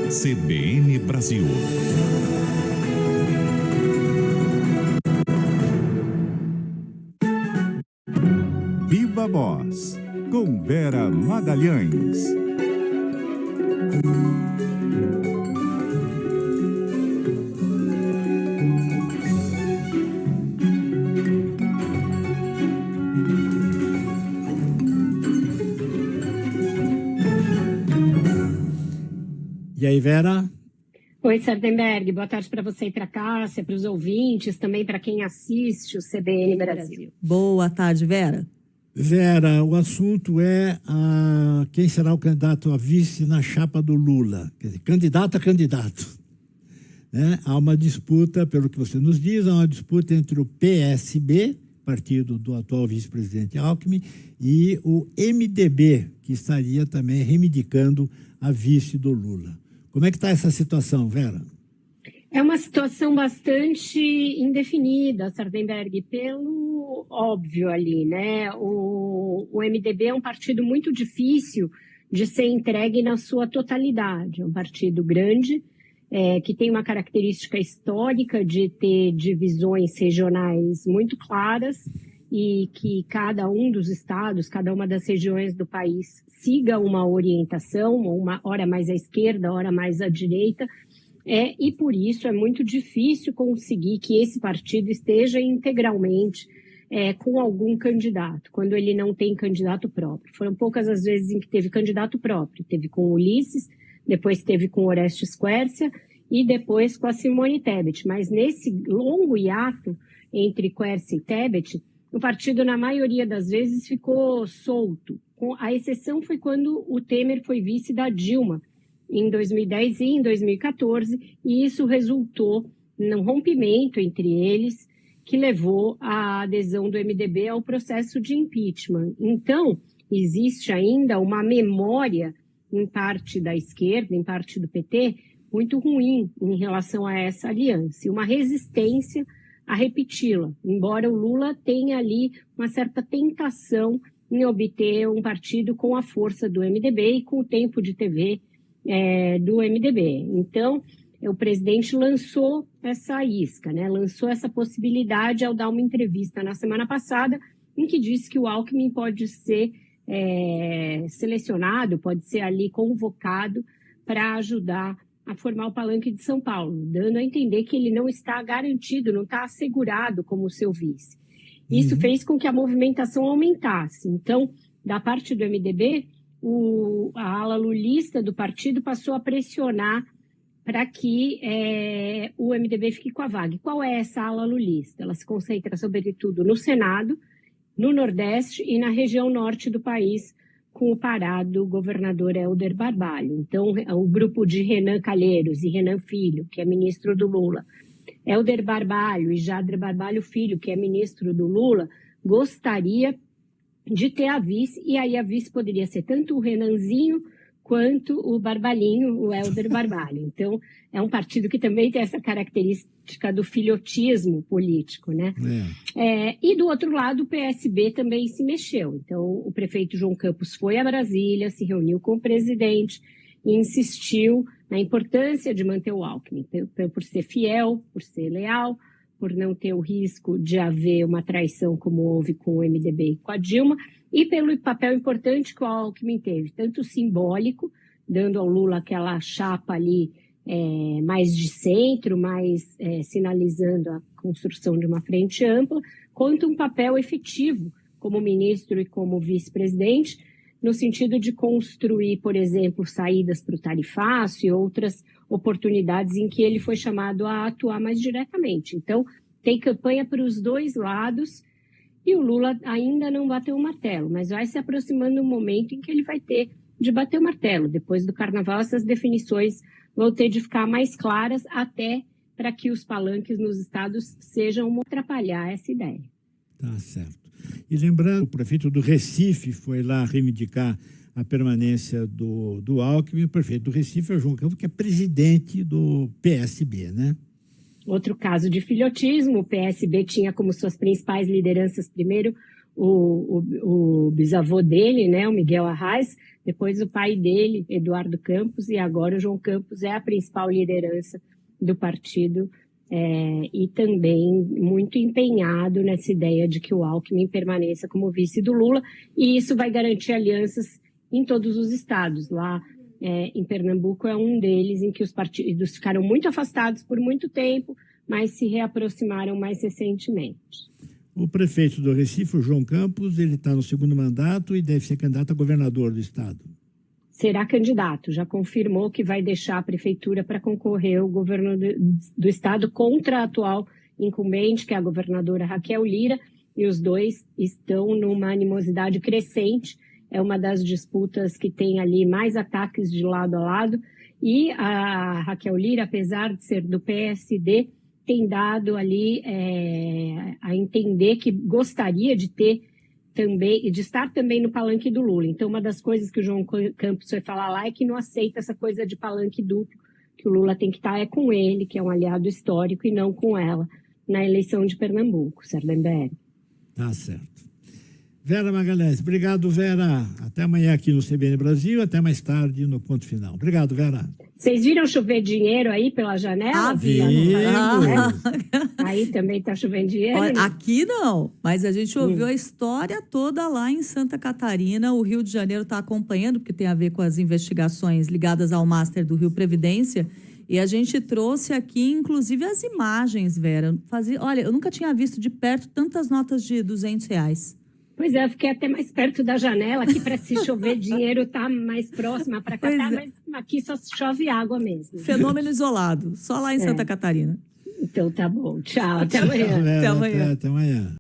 CBN Brasil. Viva Voz, com Vera Magalhães. E aí, Vera? Oi, Sardenberg. Boa tarde para você e para a Cássia, para os ouvintes, também para quem assiste o CBN Brasil. Boa tarde, Vera. Vera, o assunto é quem será o candidato a vice na chapa do Lula. Quer dizer, candidato a candidato. Né? Há uma disputa, pelo que você nos diz, há uma disputa entre o PSB, partido do atual vice-presidente Alckmin, e o MDB, que estaria também reivindicando a vice do Lula. Como é que está essa situação, Vera? É uma situação bastante indefinida, Sardenberg, pelo óbvio ali, né? O MDB é um partido muito difícil de ser entregue na sua totalidade. É um partido grande, que tem uma característica histórica de ter divisões regionais muito claras e que cada um dos estados, cada uma das regiões do país siga uma orientação, uma hora mais à esquerda, hora mais à direita, e por isso é muito difícil conseguir que esse partido esteja integralmente com algum candidato, quando ele não tem candidato próprio. Foram poucas as vezes em que teve candidato próprio. Teve com o Ulisses, depois teve com o Orestes Quércia e depois com a Simone Tebet. Mas nesse longo hiato entre Quércia e Tebet, o partido, na maioria das vezes, ficou solto. A exceção foi quando o Temer foi vice da Dilma, em 2010 e em 2014, e isso resultou num rompimento entre eles, que levou à adesão do MDB ao processo de impeachment. Então, existe ainda uma memória, em parte da esquerda, em parte do PT, muito ruim em relação a essa aliança, e uma resistência a repeti-la, embora o Lula tenha ali uma certa tentação em obter um partido com a força do MDB e com o tempo de TV do MDB. Então, o presidente lançou essa isca, né? Lançou essa possibilidade ao dar uma entrevista na semana passada, em que disse que o Alckmin pode ser selecionado, pode ser ali convocado para ajudar a formar o palanque de São Paulo, dando a entender que ele não está garantido, não está assegurado como seu vice. Isso fez com que a movimentação aumentasse. Então, da parte do MDB, a ala lulista do partido passou a pressionar para que o MDB fique com a vaga. E qual é essa ala lulista? Ela se concentra, sobretudo, no Senado, no Nordeste e na região norte do país, com o Pará do governador Helder Barbalho. Então, o grupo de Renan Calheiros e Renan Filho, que é ministro do Lula, Helder Barbalho e Jader Barbalho Filho, que é ministro do Lula, gostaria de ter a vice, e aí a vice poderia ser tanto o Renanzinho quanto o Barbalhinho, o Helder Barbalho. Então, é um partido que também tem essa característica do filhotismo político, né? E do outro lado, o PSB também se mexeu. Então, o prefeito João Campos foi a Brasília, se reuniu com o presidente e insistiu na importância de manter o Alckmin, por ser fiel, por ser leal, por não ter o risco de haver uma traição como houve com o MDB e com a Dilma, e pelo papel importante que o Alckmin teve, tanto simbólico, dando ao Lula aquela chapa ali mais de centro, mais sinalizando a construção de uma frente ampla, quanto um papel efetivo como ministro e como vice-presidente, no sentido de construir, por exemplo, saídas para o tarifaço e outras oportunidades em que ele foi chamado a atuar mais diretamente. Então, tem campanha para os dois lados e o Lula ainda não bateu o martelo, mas vai se aproximando um momento em que ele vai ter de bater o martelo. Depois do Carnaval, essas definições vão ter de ficar mais claras, até para que os palanques nos estados sejam atrapalhar essa ideia. Tá certo. E lembrando, o prefeito do Recife foi lá reivindicar a permanência do Alckmin. O prefeito do Recife é o João Campos, que é presidente do PSB, né? Outro caso de filhotismo, o PSB tinha como suas principais lideranças, primeiro, o bisavô dele, né, o Miguel Arraes, depois o pai dele, Eduardo Campos, e agora o João Campos é a principal liderança do partido e também muito empenhado nessa ideia de que o Alckmin permaneça como vice do Lula, e isso vai garantir alianças em todos os estados. Lá em Pernambuco é um deles em que os partidos ficaram muito afastados por muito tempo, mas se reaproximaram mais recentemente. O prefeito do Recife, o João Campos, ele está no segundo mandato e deve ser candidato a governador do estado. Será candidato, já confirmou que vai deixar a prefeitura para concorrer ao governo do estado contra a atual incumbente, que é a governadora Raquel Lira, e os dois estão numa animosidade crescente. É uma das disputas que tem ali mais ataques de lado a lado, e a Raquel Lira, apesar de ser do PSD, tem dado ali a entender que gostaria de ter também, de estar também no palanque do Lula. Então, uma das coisas que o João Campos foi falar lá é que não aceita essa coisa de palanque duplo, que o Lula tem que estar com ele, que é um aliado histórico, e não com ela, na eleição de Pernambuco, Sardenberg. Tá certo. Vera Magalhães, obrigado, Vera. Até amanhã aqui no CBN Brasil, até mais tarde no Ponto Final. Obrigado, Vera. Vocês viram chover dinheiro aí pela janela? Vimos. Aí também está chovendo dinheiro? Olha, aqui não, mas a gente ouviu a história toda lá em Santa Catarina. O Rio de Janeiro está acompanhando, porque tem a ver com as investigações ligadas ao Master do Rio Previdência. E a gente trouxe aqui, inclusive, as imagens, Vera. Olha, eu nunca tinha visto de perto tantas notas de R$200. Pois é, eu fiquei até mais perto da janela aqui para se chover dinheiro, tá mais próxima para cá, mas aqui só chove água mesmo. Fenômeno isolado, só lá em Santa Catarina. Então tá bom, tchau, até amanhã. Tchau, Vera, Até amanhã. Até amanhã.